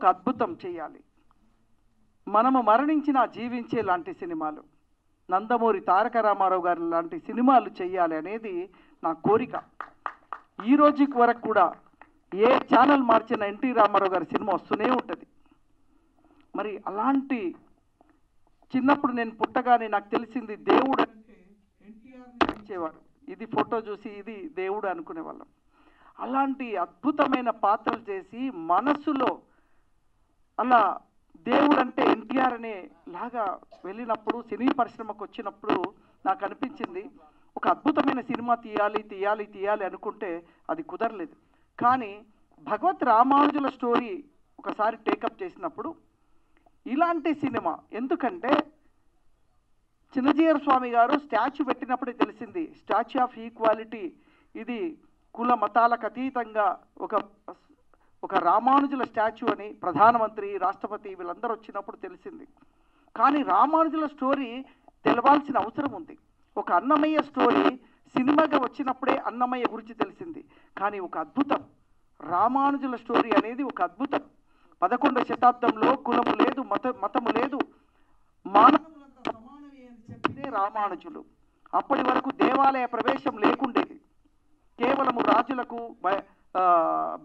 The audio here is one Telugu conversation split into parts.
ఒక అద్భుతం చేయాలి. మనము మరణించిన జీవించే లాంటి సినిమాలు, నందమూరి తారక రామారావు గారు లాంటి సినిమాలు చేయాలి అనేది నా కోరిక. ఈ రోజు వరకు కూడా ఏ ఛానల్ మార్చిన ఎన్టీ రామారావు గారి సినిమా వస్తూనే ఉంటుంది. మరి అలాంటి చిన్నప్పుడు నేను పుట్టగానే నాకు తెలిసింది దేవుడు అంటే ఎన్టీఆర్ని ఇచ్చేవారు. ఇది ఫోటో చూసి ఇది దేవుడు అనుకునేవాళ్ళం. అలాంటి అద్భుతమైన పాత్రలు చేసి మనసులో అలా దేవుడు అంటే ఎన్టీఆర్ అనే లాగా వెళ్ళినప్పుడు, సినీ పరిశ్రమకు వచ్చినప్పుడు నాకు అనిపించింది ఒక అద్భుతమైన సినిమా తీయాలి అనుకుంటే అది కుదరలేదు. కానీ భగవత్ రామానుజుల స్టోరీ ఒకసారి టేకప్ చేసినప్పుడు ఇలాంటి సినిమా, ఎందుకంటే చిన్నజీయర్ స్వామి గారు స్టాచ్యూ పెట్టినప్పుడే తెలిసింది స్టాచ్యూ ఆఫ్ ఈక్వాలిటీ, ఇది కుల మతాలకు అతీతంగా ఒక రామానుజుల స్టాచ్యూ అని ప్రధానమంత్రి, రాష్ట్రపతి వీళ్ళందరూ వచ్చినప్పుడు తెలిసింది. కానీ రామానుజుల స్టోరీ తెలవాల్సిన అవసరం ఉంది. ఒక అన్నమయ్య స్టోరీ సినిమాగా వచ్చినప్పుడే అన్నమయ్య గురించి తెలిసింది. కానీ ఒక అద్భుతం, రామానుజుల స్టోరీ అనేది ఒక అద్భుతం. 11వ శతాబ్దంలో కులము లేదు, మతము లేదు, మానవులంతా సమానమే అని చెప్పితే రామానుజులు. అప్పటి వరకు దేవాలయ ప్రవేశం లేకుండేది, కేవలము రాజులకు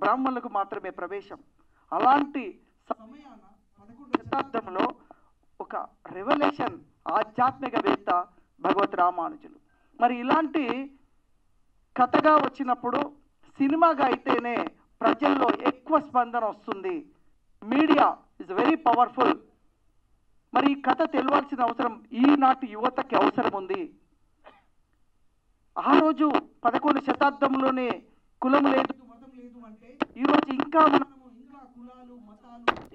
బ్రాహ్మణులకు మాత్రమే ప్రవేశం. అలాంటి సమయాన 11వ శతాబ్దంలో ఒక రెవల్యూషన్ ఆధ్యాత్మికవేత్త భగవత్ రామానుజులు. మరి ఇలాంటి కథగా వచ్చినప్పుడు సినిమాగా అయితేనే ప్రజల్లో ఎక్కువ స్పందన వస్తుంది. Media is very powerful. మరి ఈ కథ తెలియాల్సిన అవసరం ఈనాటి యువతకి అవసరం ఉంది. ఆ రోజు 11వ శతాబ్దంలోనే కులం లేదు, మతం లేదు అంటే ఈరోజు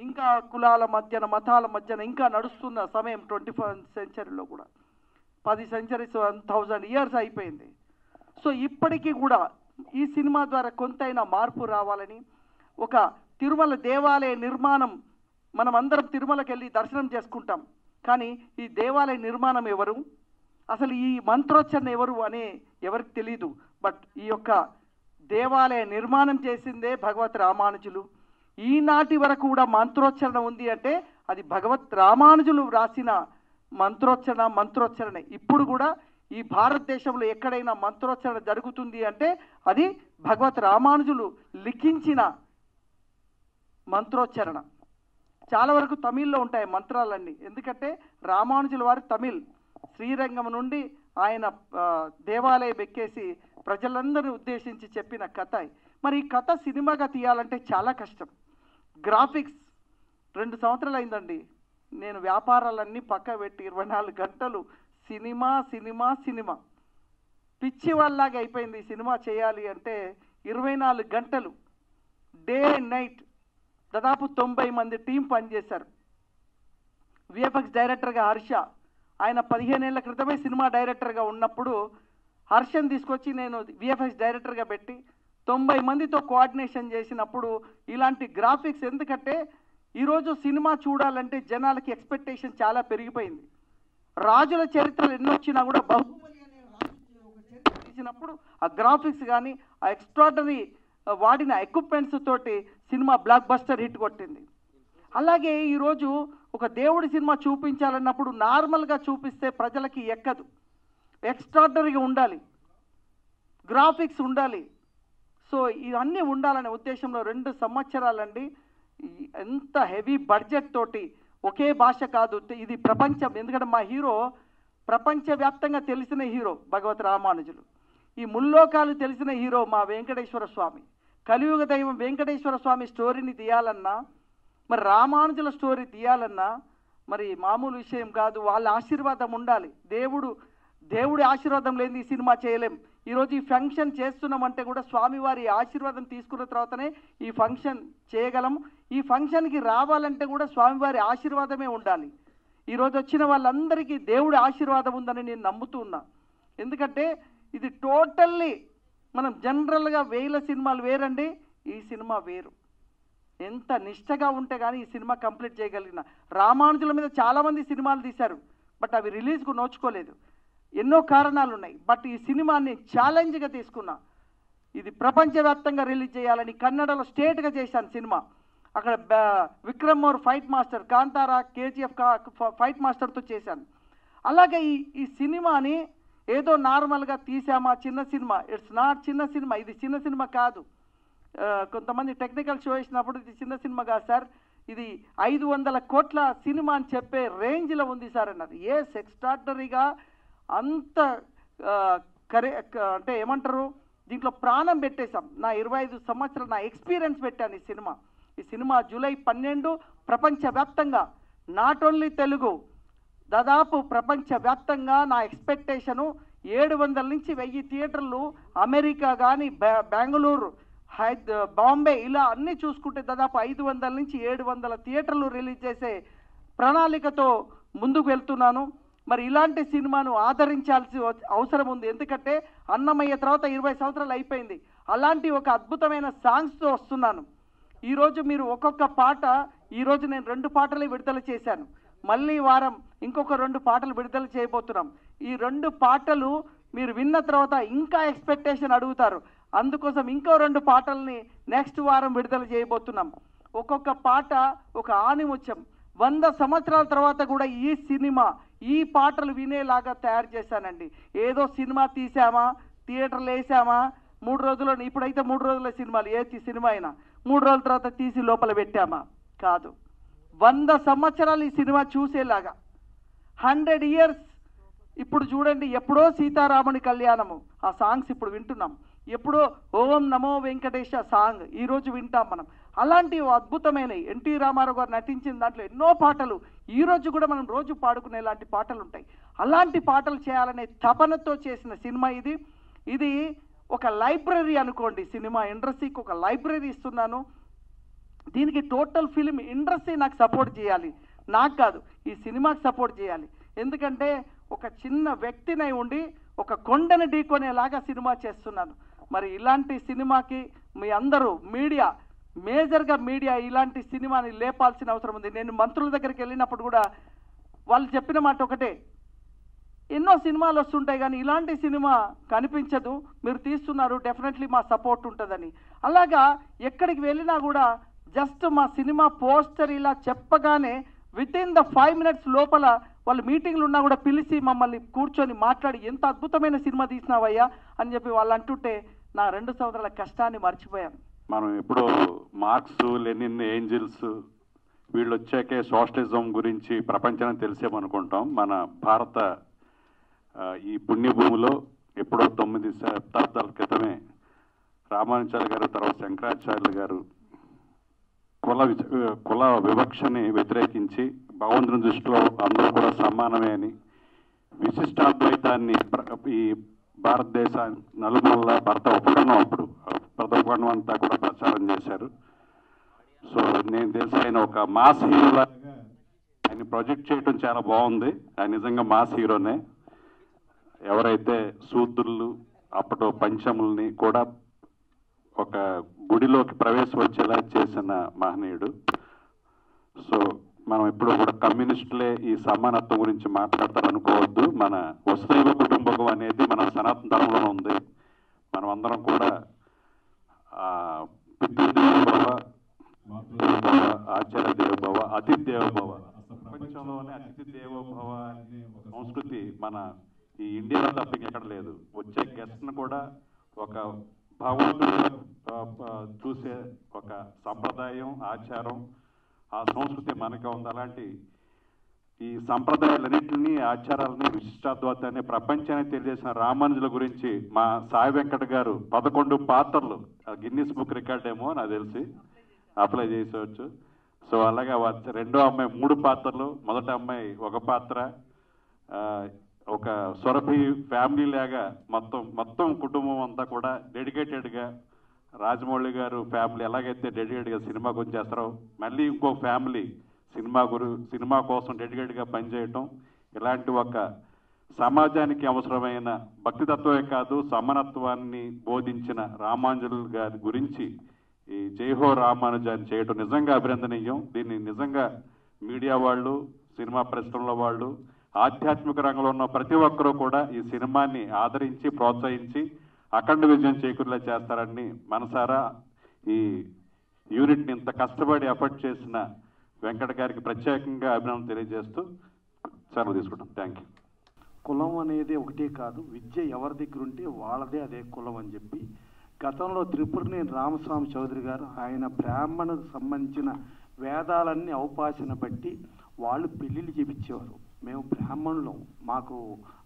ఇంకా కులాల మధ్యన, మతాల మధ్యన ఇంకా నడుస్తున్న సమయం 21st సెంచరీలో కూడా 10 సెంచరీస్ 1000 ఇయర్స్ అయిపోయింది. సో ఇప్పటికీ కూడా ఈ సినిమా ద్వారా కొంతైనా మార్పు రావాలని, ఒక తిరుమల దేవాలయ నిర్మాణం, మనం అందరం తిరుమలకి వెళ్ళి దర్శనం చేసుకుంటాం, కానీ ఈ దేవాలయ నిర్మాణం ఎవరు, అసలు ఈ మంత్రోచ్చరణ ఎవరు అని ఎవరికి తెలీదు. బట్ ఈ యొక్క దేవాలయ నిర్మాణం చేసిందే భగవత్ రామానుజులు. ఈనాటి వరకు కూడా మంత్రోచ్చరణ ఉంది అంటే అది భగవత్ రామానుజులు వ్రాసిన మంత్రోచ్చరణ. ఇప్పుడు కూడా ఈ భారతదేశంలో ఎక్కడైనా మంత్రోచ్చరణ జరుగుతుంది అంటే అది భగవత్ రామానుజులు లిఖించిన మంత్రోచ్చరణ. చాలా వరకు తమిళ్లో ఉంటాయి మంత్రాలన్నీ, ఎందుకంటే రామానుజుల వారు తమిళ్. శ్రీరంగం నుండి ఆయన దేవాలయం ఎక్కేసి ప్రజలందరినీ ఉద్దేశించి చెప్పిన కథ. మరి ఈ కథ సినిమాగా తీయాలంటే చాలా కష్టం. గ్రాఫిక్స్ 2 సంవత్సరాలు అయిందండి. నేను వ్యాపారాలన్నీ పక్క పెట్టి 24 గంటలు సినిమా పిచ్చి వాళ్ళలాగా అయిపోయింది. సినిమా చేయాలి అంటే 24 గంటలు డే అండ్ నైట్. దాదాపు 90 మంది టీం పనిచేశారు. విఎఫ్ఎక్స్ డైరెక్టర్గా హర్ష, ఆయన 15 ఏళ్ల క్రితమే సినిమా డైరెక్టర్గా ఉన్నప్పుడు హర్షని తీసుకొచ్చి నేను విఎఫ్ఎక్స్ డైరెక్టర్గా పెట్టి 90 మందితో కోఆర్డినేషన్ చేసినప్పుడు ఇలాంటి గ్రాఫిక్స్, ఎందుకంటే ఈరోజు సినిమా చూడాలంటే జనాలకి ఎక్స్పెక్టేషన్ చాలా పెరిగిపోయింది. రాజుల చరిత్రలు ఎన్నొచ్చినా కూడా బాహుబలి అనే రాజు ఒక చరిత్ర తీసినప్పుడు ఆ గ్రాఫిక్స్ కానీ ఆ ఎక్స్ట్రాడనరీ వాడిన ఎక్విప్మెంట్స్ తోటి సినిమా బ్లాక్ బస్టర్ హిట్ కొట్టింది. అలాగే ఈరోజు ఒక దేవుడి సినిమా చూపించాలన్నప్పుడు నార్మల్గా చూపిస్తే ప్రజలకి ఎక్కదు, ఎక్స్ట్రాడనరీగా ఉండాలి, గ్రాఫిక్స్ ఉండాలి. సో ఇవన్నీ ఉండాలనే ఉద్దేశంలో 2 సంవత్సరాలండి ఎంత హెవీ బడ్జెట్ తోటి, ఒకే భాష కాదు, ఇది ప్రపంచం. ఎందుకంటే మా హీరో ప్రపంచవ్యాప్తంగా తెలిసిన హీరో భగవత్ రామానుజులు. ఈ ముల్లోకాలు తెలిసిన హీరో మా వెంకటేశ్వర స్వామి. కలియుగ దైవం వెంకటేశ్వర స్వామి స్టోరీని తీయాలన్నా, మరి రామానుజుల స్టోరీ తీయాలన్నా మరి మామూలు విషయం కాదు. వాళ్ళ ఆశీర్వాదం ఉండాలి. దేవుడి ఆశీర్వాదం లేని ఈ సినిమా చేయలేం. ఈరోజు ఈ ఫంక్షన్ చేస్తున్నామంటే కూడా స్వామివారి ఆశీర్వాదం తీసుకున్న తర్వాతనే ఈ ఫంక్షన్ చేయగలము. ఈ ఫంక్షన్కి రావాలంటే కూడా స్వామివారి ఆశీర్వాదమే ఉండాలి. ఈరోజు వచ్చిన వాళ్ళందరికీ దేవుడి ఆశీర్వాదం ఉందని నేను నమ్ముతూ ఉన్నా. ఎందుకంటే ఇది టోటల్లీ మనం జనరల్గా 1000 సినిమాలు వేరండి, ఈ సినిమా వేరు. ఎంత నిష్టగా ఉంటే కానీ ఈ సినిమా కంప్లీట్ చేయగలిగిన. రామానుజుల మీద చాలామంది సినిమాలు తీశారు, బట్ అవి రిలీజ్కు నోచుకోలేదు. ఎన్నో కారణాలు ఉన్నాయి. బట్ ఈ సినిమాని ఛాలెంజ్గా తీసుకున్నా. ఇది ప్రపంచవ్యాప్తంగా రిలీజ్ చేయాలని కన్నడలో స్టేట్గా చేశాను సినిమా. అక్కడ Vikram Mor fight master, Kantara, KGF fight మాస్టర్తో చేశాను. అలాగే ఈ సినిమాని ఏదో నార్మల్గా తీసామా, చిన్న సినిమా, ఇట్స్ నాట్ చిన్న సినిమా, ఇది చిన్న సినిమా కాదు. కొంతమంది టెక్నికల్ షో వేసినప్పుడు ఇది చిన్న సినిమా కాదు సార్, ఇది 500 కోట్ల సినిమా అని చెప్పే రేంజ్లో ఉంది సార్ అన్నారు. ఎక్స్ట్రాడినరీగా అంత అంటే ఏమంటారు, దీంట్లో ప్రాణం పెట్టేశాం. నా 25 సంవత్సరాలు నా ఎక్స్పీరియన్స్ పెట్టాను ఈ సినిమా జూలై 12 ప్రపంచవ్యాప్తంగా, నాట్ ఓన్లీ తెలుగు, దాదాపు ప్రపంచవ్యాప్తంగా నా ఎక్స్పెక్టేషను 700 నుంచి 1000 థియేటర్లు, అమెరికా కానీ, బెంగళూరు, బాంబే, ఇలా అన్నీ చూసుకుంటే దాదాపు 500 నుంచి 700 థియేటర్లు రిలీజ్ చేసే ప్రణాళికతో ముందుకు వెళ్తున్నాను. మరి ఇలాంటి సినిమాను ఆదరించాల్సి అవసరం ఉంది. ఎందుకంటే అన్నమయ్య తర్వాత 20 సంవత్సరాలు అయిపోయింది. అలాంటి ఒక అద్భుతమైన సాంగ్స్తో వస్తున్నాను. ఈరోజు మీరు ఒక్కొక్క పాట, ఈరోజు నేను 2 పాటలు విడుదల చేశాను. మళ్ళీ వారం ఇంకొక 2 పాటలు విడుదల చేయబోతున్నాం. ఈ 2 పాటలు మీరు విన్న తర్వాత ఇంకా ఎక్స్పెక్టేషన్ అడుగుతారు. అందుకోసం ఇంకో 2 పాటల్ని నెక్స్ట్ వారం విడుదల చేయబోతున్నాం. ఒక్కొక్క పాట ఒక ఆణిముత్యం. 100 సంవత్సరాల తర్వాత కూడా ఈ పాటలు వినేలాగా తయారు చేశానండి. ఏదో సినిమా తీసామా, థియేటర్లు వేసామా, 3 రోజుల్లో, ఇప్పుడైతే 3 రోజుల సినిమాలు, ఏ సినిమా అయినా 3 రోజుల తర్వాత తీసి లోపల పెట్టామా, కాదు. 100 సంవత్సరాలు ఈ సినిమా చూసేలాగా, 100 ఇయర్స్. ఇప్పుడు చూడండి, ఎప్పుడో సీతారాముని కళ్యాణము ఆ సాంగ్స్ ఇప్పుడు వింటున్నాం. ఎప్పుడో ఓం నమో వెంకటేశ సాంగ్ ఈరోజు వింటాం మనం. అలాంటి అద్భుతమైనవి ఎన్టీ రామారావు గారు నటించిన దాంట్లో ఎన్నో పాటలు ఈరోజు కూడా మనం రోజు పాడుకునే లాంటి పాటలు ఉంటాయి. అలాంటి పాటలు చేయాలనే తపనతో చేసిన సినిమా ఇది ఒక లైబ్రరీ అనుకోండి. సినిమా ఇండస్ట్రీకి ఒక లైబ్రరీ ఇస్తున్నాను. దీనికి టోటల్ ఫిలిం ఇండస్ట్రీ నాకు సపోర్ట్ చేయాలి, నాకు కాదు, ఈ సినిమాకి సపోర్ట్ చేయాలి. ఎందుకంటే ఒక చిన్న వ్యక్తినై ఉండి ఒక కొండని ఢీకొనేలాగా సినిమా చేస్తున్నాను. మరి ఇలాంటి సినిమాకి మీ అందరూ మేజర్గా మీడియా ఇలాంటి సినిమాని లేపాల్సిన అవసరం ఉంది. నేను మంత్రుల దగ్గరికి వెళ్ళినప్పుడు కూడా వాళ్ళు చెప్పిన మాట ఒకటే, ఎన్నో సినిమాలు వస్తుంటాయి కానీ ఇలాంటి సినిమా కనిపించదు, మీరు తీస్తున్నారు, డెఫినెట్లీ మా సపోర్ట్ ఉంటుందని. అలాగా ఎక్కడికి వెళ్ళినా కూడా జస్ట్ మా సినిమా పోస్టర్ ఇలా చెప్పగానే వితిన్ ద 5 minutes లోపల వాళ్ళు మీటింగ్లు ఉన్నా కూడా పిలిచి మమ్మల్ని కూర్చొని మాట్లాడి ఎంత అద్భుతమైన సినిమా తీసినావయ్యా అని చెప్పి వాళ్ళు అంటుంటే నా 2 సంవత్సరాల కష్టాన్ని మర్చిపోయాను. మనం ఎప్పుడో మార్క్స్, లెనిన్, ఏంజిల్స్ వీళ్ళు వచ్చాకే సోషలిజం గురించి ప్రపంచానికి తెలిసేమనుకుంటాం. మన భారత ఈ పుణ్యభూమిలో ఎప్పుడో 9 శతాబ్దాల క్రితమే రామానుజాచార్య గారు, తర్వాత శంకరాచార్యులు గారు కుల వివక్షని వ్యతిరేకించి భగవంతుని దృష్టిలో అందరూ కూడా సమానమే అని విశిష్టాద్వైతాన్ని ఈ భారతదేశ నలుమూల భరత ఉపకరణం అప్పుడు ఉపకరణం అంతా కూడా ప్రచారం చేశారు. సో నేను తెలిసి ఆయన ఒక మాస్ హీరోలా ఆయన ప్రొజెక్ట్ చేయడం చాలా బాగుంది. ఆయన నిజంగా మాస్ హీరోనే. ఎవరైతే శూద్రులు అప్పటి పంచముల్ని కూడా ఒక గుడిలోకి ప్రవేశం వచ్చేలా చేసిన మహనీయుడు. సో మనం ఎప్పుడు కూడా కమ్యూనిస్టులే ఈ సమానత్వం గురించి మాట్లాడతారనుకోవద్దు. మన వసుదైవ కుటుంబకం అనేది మన సనాతన ధర్మంలో ఉంది. మనం అందరం కూడా పితృదేవోభవ, మాతృదేవోభవ, ఆచార్య దేవోభవ, అతిథి దేవోభవ, ప్రపంచంలోనే అతిథి దేవోభవ అనే ఒక సంస్కృతి మన ఈ ఇండియాలో తప్ప ఎక్కడ లేదు. వచ్చే గెస్ట్ను కూడా ఒక భగవంతుడు చూసే ఒక సంప్రదాయం, ఆచారం, ఆ సంస్కృతి మనకే ఉంది. అలాంటి ఈ సంప్రదాయాలన్నింటినీ, ఆచారాలని, విశిష్టాద్వైతాన్ని ప్రపంచానికి తెలియజేసిన రామానుజుల గురించి మా సాయి వెంకట గారు 11 పాత్రలు గిన్నిస్ బుక్ రికార్డ్ ఏమో నాకు తెలిసి అప్లై చేసేవచ్చు. సో అలాగే రెండో అమ్మాయి 3 పాత్రలు, మొదటి అమ్మాయి 1 పాత్ర, ఒక సొరభి ఫ్యామిలీ లాగా మొత్తం కుటుంబం అంతా కూడా డెడికేటెడ్గా రాజమౌళి గారు ఫ్యామిలీ ఎలాగైతే డెడికేట్గా సినిమా గురించి చేస్తారో మళ్ళీ ఇంకో ఫ్యామిలీ సినిమా కోసం డెడికేట్గా పనిచేయటం, ఇలాంటి ఒక సమాజానికి అవసరమైన భక్తితత్వమే కాదు సమానత్వాన్ని బోధించిన రామానుజుల గారి గురించి ఈ జైహో రామానుజాన్ని చేయటం నిజంగా అభినందనీయం. దీన్ని నిజంగా మీడియా వాళ్ళు, సినిమా పరిశ్రమల వాళ్ళు, ఆధ్యాత్మిక రంగంలో ఉన్న ప్రతి ఒక్కరూ కూడా ఈ సినిమాని ఆదరించి ప్రోత్సహించి అఖండ విజయం చేకూరేలా చేస్తారని మనసారా ఈ యూనిట్ని ఇంత కష్టపడి ఎఫర్ట్ చేసిన వెంకట గారికి ప్రత్యేకంగా అభినందన తెలియజేస్తూ సెలవు తీసుకుంటాం. Thank you. కులం అనేది ఒకటే కాదు, విద్య ఎవరి దగ్గర ఉంటే వాళ్ళదే అదే కులం అని చెప్పి గతంలో త్రిపురనేని రామస్వామి చౌదరి గారు ఆయన బ్రాహ్మణకు సంబంధించిన వేదాలన్నీ అవపాసన బట్టి వాళ్ళు పెళ్ళిళ్ళు చేపించేవారు. మేము బ్రాహ్మణులం, మాకు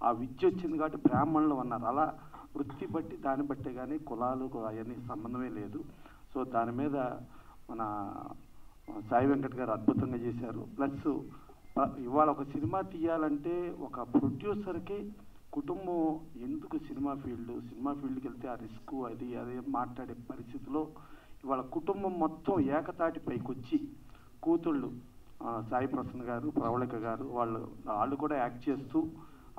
ఆ విద్య వచ్చింది కాబట్టి బ్రాహ్మణులం అన్నారు. అలా వృత్తి బట్టి దాన్ని బట్టే కానీ కులాలు అవన్నీ సంబంధమే లేదు. సో దాని మీద మన సాయి వెంకట్ గారు అద్భుతంగా చేశారు. ప్లస్ ఇవాళ ఒక సినిమా తీయాలంటే ఒక ప్రొడ్యూసర్కి కుటుంబం ఎందుకు సినిమా ఫీల్డ్కి వెళ్తే ఆ రిస్క్ అది అదే మాట్లాడే పరిస్థితిలో ఇవాళ కుటుంబం మొత్తం ఏకతాటి పైకి వచ్చి కూతుళ్ళు సాయి ప్రసన్న గారు, ప్రవళిక గారు వాళ్ళు కూడా యాక్ట్ చేస్తూ,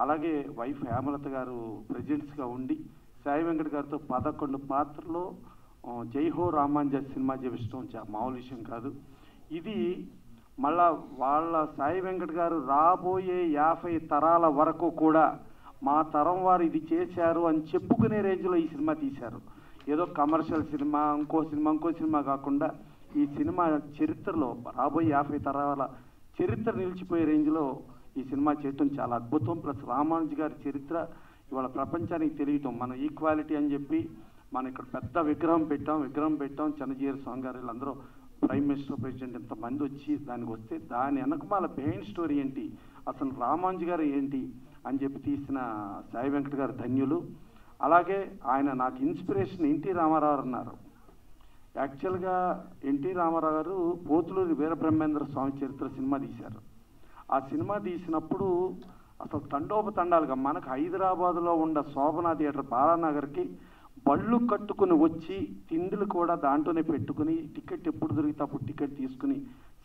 అలాగే వైఫ్ హేమలత గారు ప్రెజెంట్స్గా ఉండి సాయి వెంకట్ గారితో 11 పాత్రలో జైహో రామాంజ సినిమా చేపించడం మామూలు విషయం కాదు. ఇది మళ్ళా వాళ్ళ సాయి వెంకట్ గారు రాబోయే 50 తరాల వరకు కూడా మా తరం వారు ఇది చేశారు అని చెప్పుకునే రేంజ్లో ఈ సినిమా తీశారు. ఏదో కమర్షియల్ సినిమా ఇంకో సినిమా కాకుండా ఈ సినిమా చరిత్రలో రాబోయే 50 తరాల చరిత్ర నిలిచిపోయే రేంజ్లో ఈ సినిమా చేయటం చాలా అద్భుతం. ప్లస్ రామానుజు గారి చరిత్ర ఇవాళ ప్రపంచానికి తెలియటం, మన ఈక్వాలిటీ అని చెప్పి మనం ఇక్కడ పెద్ద విగ్రహం పెట్టాం. చంద్రజీవి స్వామి గారు వీళ్ళందరూ ప్రైమ్ మినిస్టర్, ప్రెసిడెంట్ ఇంతమంది వచ్చి దానికి వస్తే దాని వెనకమాల బిహైండ్ స్టోరీ ఏంటి, అసలు రామానుజు గారు ఏంటి అని చెప్పి తీసిన సాయి వెంకట్ గారు ధన్యులు. అలాగే ఆయన నాకు ఇన్స్పిరేషన్ ఎన్టీ రామారావు అన్నారు. యాక్చువల్గా ఎన్టీ రామారావు గారు పోతులూరి వీరబ్రహ్మేంద్ర స్వామి చరిత్ర సినిమా తీశారు. ఆ సినిమా తీసినప్పుడు అసలు తండోపతండాలుగా మనకు హైదరాబాదులో ఉన్న శోభనా థియేటర్ బాలానగర్కి బళ్ళు కట్టుకుని వచ్చి తిండులు కూడా దాంట్లోనే పెట్టుకుని టికెట్ ఎప్పుడు దొరికితే అప్పుడు టికెట్ తీసుకుని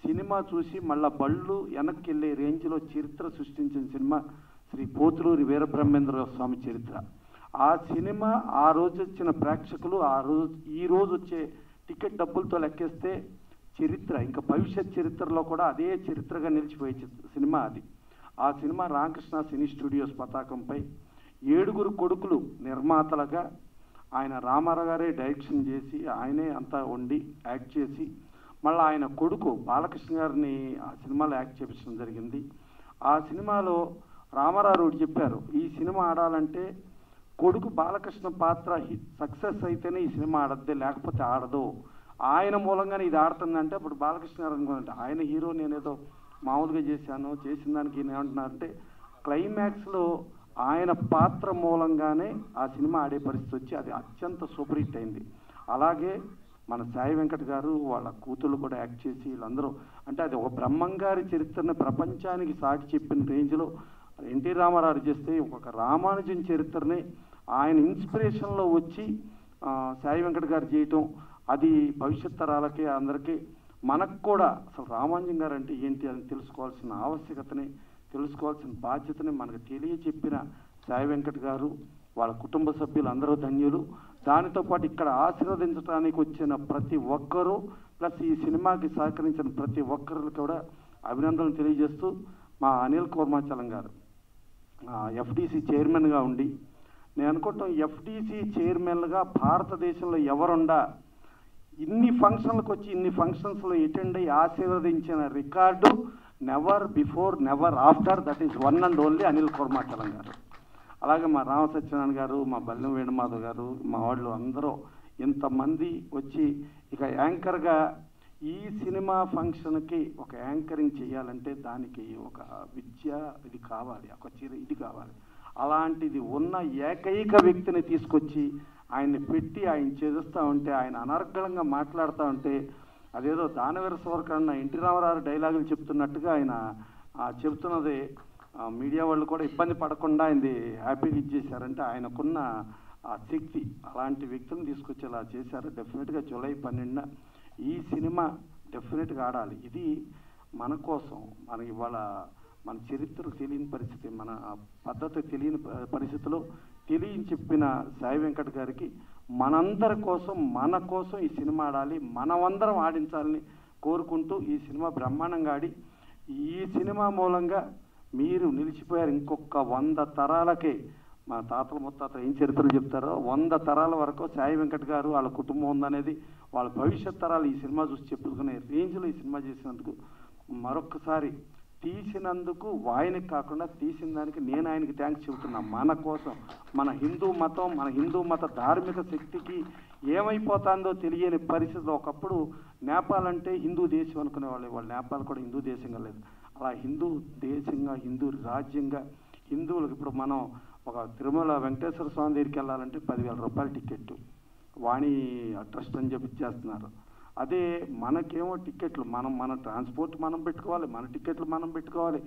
సినిమా చూసి మళ్ళీ బళ్ళు వెనక్కి వెళ్ళే రేంజ్లో చరిత్ర సృష్టించిన సినిమా శ్రీ పోతులూరి వీరబ్రహ్మేంద్ర స్వామి చరిత్ర. ఆ సినిమా ఆ రోజు వచ్చిన ప్రేక్షకులు ఈ రోజు వచ్చే టికెట్ డబ్బులతో లెక్కేస్తే చరిత్ర, ఇంకా భవిష్యత్ చరిత్రలో కూడా అదే చరిత్రగా నిలిచిపోయే సినిమా అది. ఆ సినిమా రామకృష్ణ సినీ స్టూడియోస్ పతాకంపై 7 కొడుకులు నిర్మాతలుగా ఆయన రామారావు గారే డైరెక్షన్ చేసి ఆయనే అంతా వండి యాక్ట్ చేసి మళ్ళీ ఆయన కొడుకు బాలకృష్ణ గారిని ఆ సినిమాలో యాక్ట్ చేపించడం జరిగింది. ఆ సినిమాలో రామారావు చెప్పారు, ఈ సినిమా ఆడాలంటే కొడుకు బాలకృష్ణ పాత్ర సక్సెస్ అయితేనే ఈ సినిమా ఆడద్దే, లేకపోతే ఆడదు. ఆయన మూలంగానే ఇది ఆడుతుందంటే అప్పుడు బాలకృష్ణ గారు అనుకుంటే ఆయన హీరో, నేనేదో మామూలుగా చేసిన దానికి ఏమంటున్నారంటే క్లైమాక్స్లో ఆయన పాత్ర మూలంగానే ఆ సినిమా ఆడే పరిస్థితి వచ్చి అది అత్యంత సూపర్ హిట్ అయింది. అలాగే మన సాయి వెంకట్ గారు వాళ్ళ కూతుళ్ళు కూడా యాక్ట్ చేసి వీళ్ళందరూ అంటే అది ఒక బ్రహ్మంగారి చరిత్రను ప్రపంచానికి సాటి చెప్పిన రేంజ్లో ఎన్టీ రామారావు చేస్తే ఒక రామానుజన్ చరిత్రని ఆయన ఇన్స్పిరేషన్లో వచ్చి సాయి వెంకట్ గారు చేయటం అది భవిష్యత్ తరాలకి అందరికీ మనకు కూడా అసలు రామానుజన్ గారు అంటే ఏంటి అని తెలుసుకోవాల్సిన ఆవశ్యకతని, తెలుసుకోవాల్సిన బాధ్యతని మనకు తెలియచెప్పిన సాయి వెంకట్ గారు వాళ్ళ కుటుంబ సభ్యులు అందరూ ధన్యులు. దానితో పాటు ఇక్కడ ఆశీర్వదించడానికి వచ్చిన ప్రతి ఒక్కరూ ప్లస్ ఈ సినిమాకి సహకరించిన ప్రతి ఒక్కరికి కూడా అభినందనలు తెలియజేస్తూ మా అనిల్ కుర్మాచలం గారు ఎఫ్డిసి చైర్మన్గా ఉండి నేను అనుకుంటాం ఎఫ్డిసి చైర్మన్గా భారతదేశంలో ఎవరుండా ఇన్ని ఫంక్షన్లకు వచ్చి ఇన్ని ఫంక్షన్స్లో అటెండ్ అయ్యి ఆశీర్వదించిన record never before never after, that is one and only Anil Kurmachalam గారు. అలాగే మా రామ సత్యనారాయణ గారు, మా బల్లెం వేణుమాధవ్ గారు, మా వాళ్ళు అందరూ ఇంతమంది వచ్చి ఇక యాంకర్గా ఈ సినిమా ఫంక్షన్కి ఒక యాంకరింగ్ చేయాలంటే దానికి ఒక విద్య ఇది కావాలి, ఒక ఇది కావాలి. అలాంటిది ఉన్న ఏకైక వ్యక్తిని తీసుకొచ్చి ఆయన్ని పెట్టి ఆయన చేస్తూ ఉంటే ఆయన అనర్గళంగా మాట్లాడుతూ ఉంటే అదేదో దానవీర సూరకర్ణ ఎన్టీ రామారావు డైలాగులు చెప్తున్నట్టుగా ఆయన చెప్తున్నది మీడియా వాళ్ళు కూడా ఇబ్బంది పడకుండా ఆయనది హ్యాపీగా ఇచ్చేశారంటే ఆయనకున్న ఆ శక్తి అలాంటి వ్యక్తులను తీసుకొచ్చేలా చేశారు. డెఫినెట్గా జూలై 12న ఈ సినిమా డెఫినెట్గా ఆడాలి. ఇది మన కోసం, మన ఇవాళ మన చరిత్ర తెలియని పరిస్థితి, మన పద్ధతి తెలియని పరిస్థితిలో చెప్పిన సాయి వెంకట్ గారికి మనందరి కోసం మన కోసం ఈ సినిమా ఆడాలి, మనమందరం ఆడించాలని కోరుకుంటూ ఈ సినిమా బ్రహ్మాండంగా ఆడి ఈ సినిమా మూలంగా మీరు నిలిచిపోయారు. ఇంకొక 100 తరాలకే మా తాతల ముత్తాతలు ఏం చరిత్రలు చెప్తారో 100 తరాల వరకు సాయి వెంకట్ గారు వాళ్ళ కుటుంబం ఉందనేది వాళ్ళ భవిష్యత్ తరాలు ఈ సినిమా చూసి చెప్పుకునే రేంజ్లో ఈ సినిమా చేసినందుకు మరొకసారి తీసినందుకు ఆయనకి కాకుండా తీసిన దానికి నేను ఆయనకి థ్యాంక్స్ చెబుతున్నా. మన కోసం మన హిందూ మత ధార్మిక శక్తికి ఏమైపోతుందో తెలియని పరిస్థితిలో ఒకప్పుడు నేపాల్ అంటే హిందూ దేశం అనుకునేవాళ్ళు. వాళ్ళు నేపాల్ కూడా హిందూ దేశంగా లేదు. అలా హిందూ దేశంగా హిందూ రాజ్యంగా హిందువులకు ఇప్పుడు మనం ఒక తిరుమల వెంకటేశ్వర స్వామి దగ్గరికి వెళ్ళాలంటే 10,000 రూపాయల టికెట్ వాణి ట్రస్ట్ అని చెప్పి చేస్తున్నారు. అదే మనకేమో టికెట్లు మన ట్రాన్స్పోర్ట్ మనం పెట్టుకోవాలి, మన టికెట్లు మనం పెట్టుకోవాలి.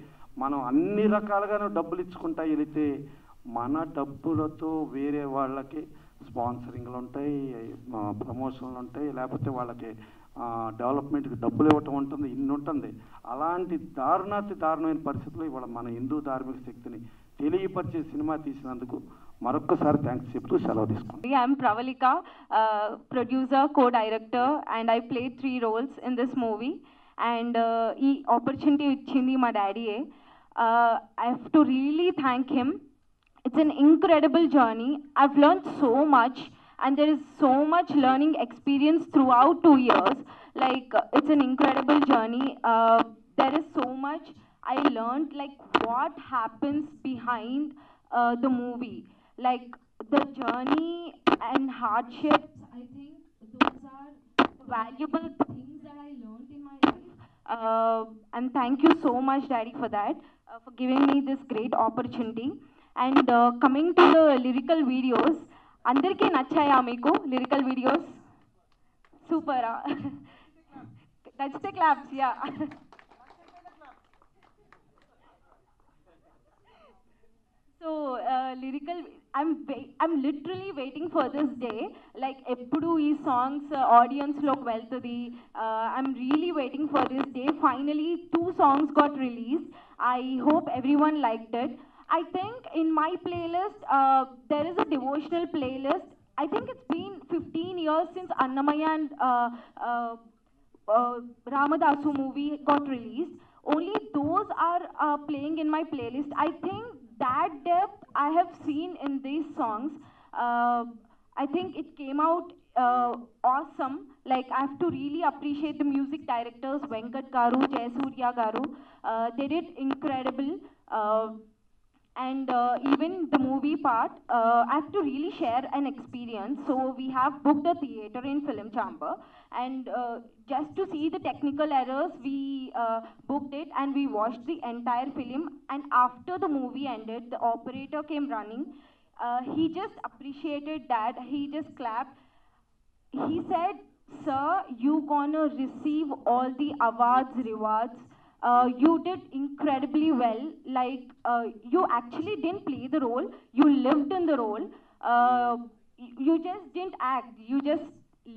మనం అన్ని రకాలుగానే డబ్బులు ఇచ్చుకుంటా వెళితే మన డబ్బులతో వేరే వాళ్ళకి స్పాన్సరింగ్లు ఉంటాయి, ప్రమోషన్లు ఉంటాయి, లేకపోతే వాళ్ళకి డెవలప్మెంట్కి డబ్బులు ఇవ్వటం ఉంటుంది, ఇన్ని ఉంటుంది. అలాంటి దారుణమైన పరిస్థితుల్లో ఇవాళ మన హిందూ ధార్మిక శక్తిని తెలియపరిచే సినిమా తీసినందుకు మరొక్కసారి థ్యాంక్స్ చెప్తూ సెలవు తీసుకుంటాను. I am Pravalika, producer, co-director, and I played 3 roles in this movie. And ఈ opportunity ఇచ్చింది మా డాడీయే. I have to really thank him. It's an incredible journey. I've learned so much, and there is so much learning experience throughout 2 years. Like it's an incredible journey. There is so much I learned, like what happens behind the movie. Like the journey and hardships, I think those are valuable things that I learned in my life. And thank you so much, Daddy, for that, for giving me this great opportunity. And coming to the lyrical videos, andarki nachaya meeku lyrical videos? Super. That's the claps, yeah. So lyrical, I'm literally waiting for this day. Like eppudu ee songs audience lok veltadi. I'm really waiting for this day. Finally 2 songs got released. I hope everyone liked it. I think in my playlist there is a devotional playlist. I think it's been 15 years since Annamaya and Ramadasu movie got released. Only those are playing in my playlist. I think that depth I have seen in these songs. I think it came out awesome. Like I have to really appreciate the music directors, Venkat Garu, Jayasurya Garu. They did incredible. And even the movie part, I have to really share an experience. So we have booked a theater in Film Chamber, and just to see the technical errors, we booked it and we watched the entire film. And after the movie ended, the operator came running. He just appreciated that. He just clapped. He said, "Sir, you gonna receive all the awards, rewards. You did incredibly well. Like you actually didn't play the role. You lived in the role. You just didn't act. You just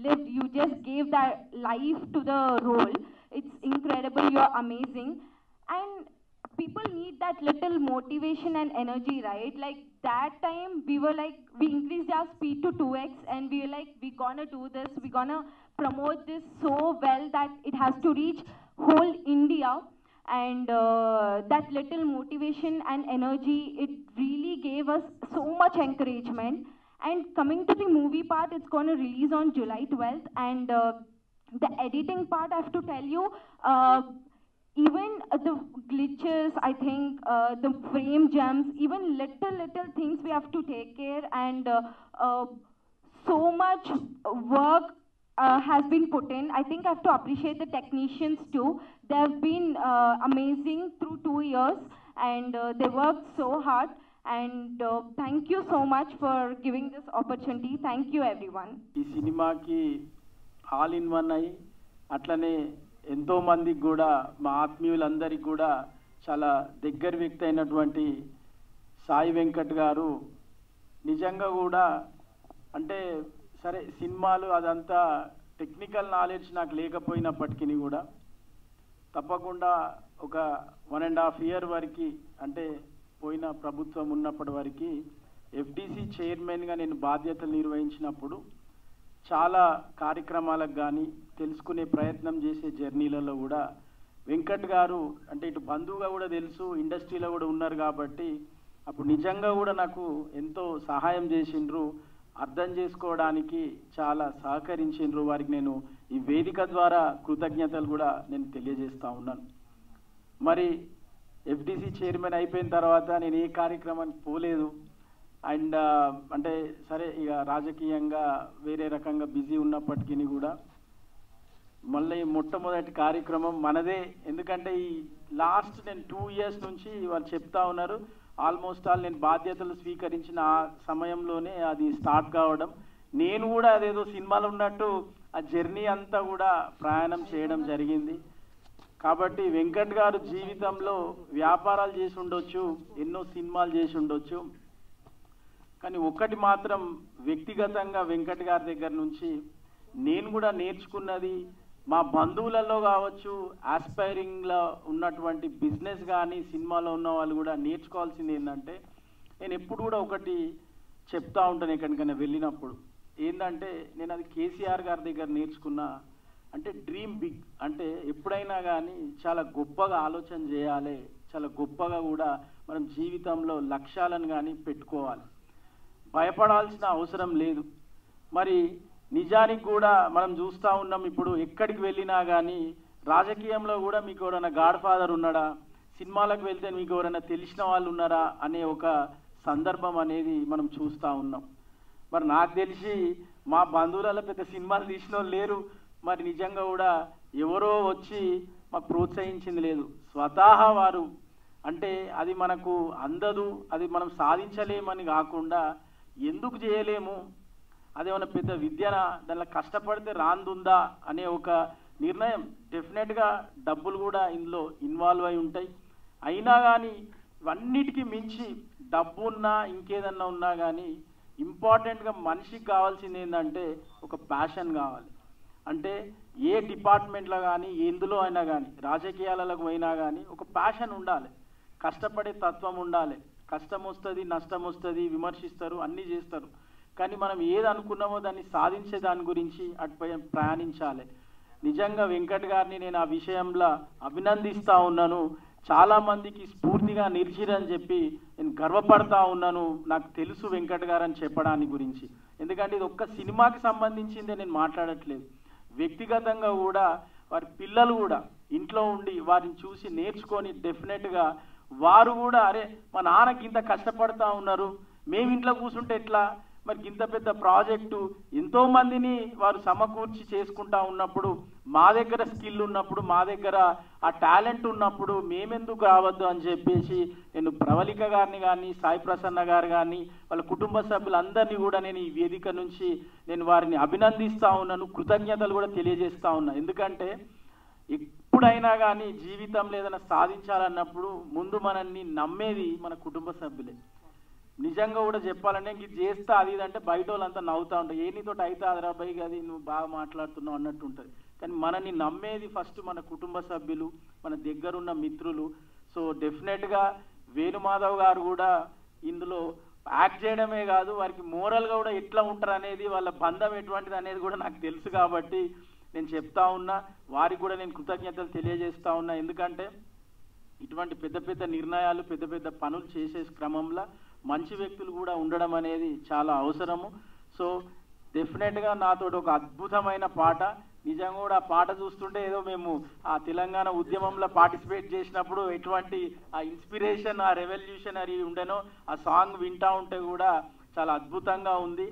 lived. You just gave that life to the role. It's incredible. You're amazing." And people need that little motivation and energy, right? Like that time we were like, we increased our speed to 2x and we were like, we're gonna do this. We're gonna promote this so well that it has to reach whole India. And that little motivation and energy, it really gave us so much encouragement. And coming to the movie part, it's going to release on July 12th. And the editing part, I have to tell you, even the glitches, I think, the frame jumps, even little things we have to take care. And so much work has been put in. I think I have to appreciate the technicians too. They have been amazing through 2 years, and they worked so hard. And thank you so much for giving this opportunity. Thank you, everyone. ఈ సినిమాకి ఆల్ ఇన్ వన్ అయ్యి అట్లనే ఎంతో మందికి కూడా మా ఆత్మీయులందరికీ కూడా చాలా దగ్గర వ్యక్తి అయినటువంటి సాయి వెంకట్ గారు నిజంగా కూడా అంటే సరే సినిమాలు అదంతా టెక్నికల్ నాలెడ్జ్ నాకు లేకపోయినప్పటికీ కూడా తప్పకుండా ఒక 1.5 year వరకు అంటే పోయిన ప్రభుత్వం ఉన్నప్పటి వరకు ఎఫ్డిసి చైర్మన్గా నేను బాధ్యతలు నిర్వహించినప్పుడు చాలా కార్యక్రమాలకు కానీ తెలుసుకునే ప్రయత్నం చేసే జర్నీలలో కూడా వెంకట్ గారు అంటే ఇటు బంధువుగా కూడా తెలుసు, ఇండస్ట్రీలో కూడా ఉన్నారు కాబట్టి అప్పుడు నిజంగా కూడా నాకు ఎంతో సహాయం చేసిండ్రు, అర్థం చేసుకోవడానికి చాలా సహకరించిండ్రు. వారికి నేను ఈ వేదిక ద్వారా కృతజ్ఞతలు కూడా నేను తెలియజేస్తూ ఉన్నాను. మరి ఎఫ్డిసి చైర్మన్ అయిపోయిన తర్వాత నేను ఏ కార్యక్రమానికి పోలేదు. అండ్ అంటే సరే ఇక రాజకీయంగా వేరే రకంగా బిజీ ఉన్నప్పటికీ కూడా మళ్ళీ మొట్టమొదటి కార్యక్రమం మనదే. ఎందుకంటే ఈ లాస్ట్ నేను 2 years నుంచి వాళ్ళు చెప్తా ఉన్నారు, ఆల్మోస్ట్ ఆల్ నేను బాధ్యతలు స్వీకరించిన ఆ సమయంలోనే అది స్టార్ట్ కావడం. నేను కూడా అదేదో సినిమాలో ఉన్నట్టు ఆ జర్నీ అంతా కూడా ప్రయాణం చేయడం జరిగింది. కాబట్టి వెంకట్ గారు జీవితంలో వ్యాపారాలు చేసి ఉండొచ్చు, ఎన్నో సినిమాలు చేసి ఉండొచ్చు, కానీ ఒక్కటి మాత్రం వ్యక్తిగతంగా వెంకట్ గారి దగ్గర నుంచి నేను కూడా నేర్చుకున్నది, మా బంధువులలో కావచ్చు, ఆస్పైరింగ్లో ఉన్నటువంటి బిజినెస్ కానీ సినిమాలో ఉన్న వాళ్ళు కూడా నేర్చుకోవాల్సింది ఏంటంటే, నేను ఎప్పుడు కూడా ఒకటి చెప్తా ఉంటాను ఎక్కడికైనా వెళ్ళినప్పుడు, ఏంటంటే నేను అది కేసీఆర్ గారి దగ్గర నేర్చుకున్నా. అంటే డ్రీమ్ బిగ్, అంటే ఎప్పుడైనా కానీ చాలా గొప్పగా ఆలోచన చేయాలి, చాలా గొప్పగా కూడా మనం జీవితంలో లక్ష్యాలను కానీ పెట్టుకోవాలి, భయపడాల్సిన అవసరం లేదు. మరి నిజానికి కూడా మనం చూస్తూ ఉన్నాం, ఇప్పుడు ఎక్కడికి వెళ్ళినా కానీ రాజకీయంలో కూడా మీకు ఎవరైనా గాడ్ ఫాదర్ ఉన్నాడా, సినిమాలకు వెళ్తే మీకు ఎవరైనా తెలిసిన వాళ్ళు ఉన్నారా అనే ఒక సందర్భం అనేది మనం చూస్తూ ఉన్నాం. మరి నాకు తెలిసి మా బంధువులలో పెద్ద సినిమాలు తీసిన వాళ్ళు లేరు. మరి నిజంగా కూడా ఎవరో వచ్చి మాకు ప్రోత్సహించింది లేదు, స్వతహా వారు. అంటే అది మనకు అందదు, అది మనం సాధించలేమని కాకుండా ఎందుకు చేయలేము, అదేమన్నా పెద్ద విద్యనా, దానిలో కష్టపడితే రాందుందా అనే ఒక నిర్ణయం. డెఫినెట్గా డబ్బులు కూడా ఇందులో ఇన్వాల్వ్ అయి ఉంటాయి. అయినా కానీ ఇవన్నిటికీ మించి డబ్బు ఉన్నా ఇంకేదన్నా ఉన్నా కానీ ఇంపార్టెంట్గా మనిషికి కావాల్సింది ఏంటంటే ఒక ప్యాషన్ కావాలి. అంటే ఏ డిపార్ట్మెంట్లో కానీ ఎందులో అయినా కానీ రాజకీయాలకు పోయినా కానీ ఒక ప్యాషన్ ఉండాలి, కష్టపడే తత్వం ఉండాలి. కష్టం వస్తుంది, నష్టం వస్తుంది, విమర్శిస్తారు, అన్నీ చేస్తారు, కానీ మనం ఏది అనుకున్నామో దాన్ని సాధించే దాని గురించి అటుపై ప్రయాణించాలి. నిజంగా వెంకట్ గారిని నేను ఆ విషయంలో అభినందిస్తూ ఉన్నాను. చాలామందికి స్ఫూర్తిగా నిలిచిరని చెప్పి నేను గర్వపడతా ఉన్నాను. నాకు తెలుసు వెంకట్ గారు అని చెప్పడానికి గురించి, ఎందుకంటే ఇది ఒక్క సినిమాకి సంబంధించిందే నేను మాట్లాడట్లేదు. వ్యక్తిగతంగా కూడా వారి పిల్లలు కూడా ఇంట్లో ఉండి వారిని చూసి నేర్చుకొని డెఫినెట్గా వారు కూడా అరే మా నాన్నకి ఇంత కష్టపడతా ఉన్నారు, మేము ఇంట్లో కూర్చుంటే ఎట్లా, మరి ఇంత పెద్ద ప్రాజెక్టు ఎంతోమందిని వారు సమకూర్చి చేసుకుంటా ఉన్నప్పుడు, మా దగ్గర స్కిల్ ఉన్నప్పుడు, మా దగ్గర ఆ టాలెంట్ ఉన్నప్పుడు మేమెందుకు రావద్దు అని చెప్పేసి నేను ప్రవళిక గారిని కానీ, సాయి ప్రసన్న గారు కానీ, వాళ్ళ కుటుంబ సభ్యులందరినీ కూడా నేను ఈ వేదిక నుంచి నేను వారిని అభినందిస్తూ ఉన్నాను, కృతజ్ఞతలు కూడా తెలియజేస్తూ ఉన్నా. ఎందుకంటే ఎప్పుడైనా కానీ జీవితంలో ఏదైనా సాధించాలన్నప్పుడు ముందు మనల్ని నమ్మేది మన కుటుంబ సభ్యులే. నిజంగా కూడా చెప్పాలంటే ఇంక ఇది చేస్తా అది ఇదంటే బయట వాళ్ళంతా నవ్వుతూ ఉంటారు, ఏ నీతో అయితే అదరా బైక్ అది నువ్వు బాగా మాట్లాడుతున్నావు అన్నట్టు ఉంటుంది. కానీ మనని నమ్మేది ఫస్ట్ మన కుటుంబ సభ్యులు, మన దగ్గరున్న మిత్రులు. సో డెఫినెట్గా వేణుమాధవ్ గారు కూడా ఇందులో యాక్ట్ చేయడమే కాదు, వారికి మోరల్గా కూడా ఎట్లా ఉంటారు అనేది, వాళ్ళ బంధం ఎటువంటిది అనేది కూడా నాకు తెలుసు. కాబట్టి నేను చెప్తా ఉన్నా, వారికి కూడా నేను కృతజ్ఞతలు తెలియజేస్తా ఉన్నా. ఎందుకంటే ఇటువంటి పెద్ద పెద్ద నిర్ణయాలు, పెద్ద పెద్ద పనులు చేసే క్రమంలో మంచి వ్యక్తులు కూడా ఉండడం అనేది చాలా అవసరము. సో డెఫినెట్గా నాతో ఒక అద్భుతమైన పాట, నిజంగా కూడా ఆ పాట చూస్తుంటే ఏదో మేము ఆ తెలంగాణ ఉద్యమంలో పార్టిసిపేట్ చేసినప్పుడు ఎటువంటి ఆ ఇన్స్పిరేషన్, ఆ రెవల్యూషనరీ ఉండేనో, ఆ సాంగ్ వింటా ఉంటే కూడా చాలా అద్భుతంగా ఉంది.